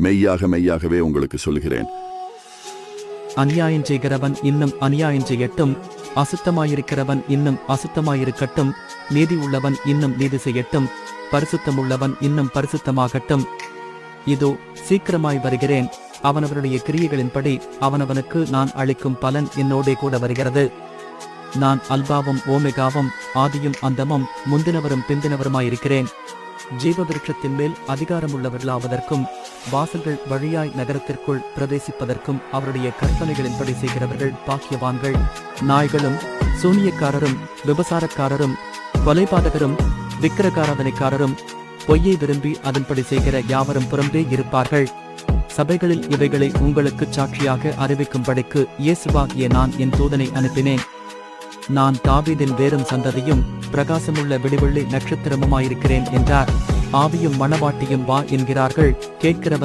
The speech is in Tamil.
மெய்யாக மெய்யாகவே உங்களுக்கு சொல்கிறேன், அநியாயம் செய்கிறவன் இன்னும் அநியாயம் செய்யட்டும், அசுத்தமாயிருக்கிறவன் இன்னும் அசுத்தமாயிருக்கட்டும், நீதி உள்ளவன் இன்னும் நீதி செய்யட்டும், பரிசுத்தமுள்ளவன் இன்னும் பரிசுத்தமாகட்டும். இதோ சீக்கிரமாய் வருகிறேன், அவனவருடைய கிரியைகளின்படி அவனவனுக்கு நான் அளிக்கும் பலன் என்னோடே கூட வருகிறது. நான் அல்பாவும் ஓமெகாவும் ஆதியும் அந்தமும் முந்தினவரும் பிந்தினவருமாயிருக்கிறேன். ஜீவவிருட்சத்தின் மேல் அதிகாரமுள்ளவர்களாவதற்கும் வாசல்கள் வழியாய் நகரத்திற்குள் பிரவேசிப்பதற்கும் அவருடைய கற்பனைகளின்படி செய்கிறவர்கள் பாக்கியவான்கள். நாய்களும் சூனியக்காரரும் விபசாரக்காரரும் கொலைபாதகரும் விக்கிரகாராதனைக்காரரும் பொய்யை விரும்பி அதன்படி செய்கிற யாவரும் புறம்பே இருப்பார்கள். சபைகளில் இவைகளை உங்களுக்கு சாட்சியாக அறிவிக்கும்படிக்கு இயேசுவாகிய நான் என் தூதனை அனுப்பினேன். நான் தாவீதின் வேரும் சந்ததியும் பிரகாசமுள்ள விடிவெள்ளி நட்சத்திரமுமாயிருக்கிறேன் என்றார். ஆவியும் மணவாட்டியும் வா என்கிறார்கள், கேட்கிறவன்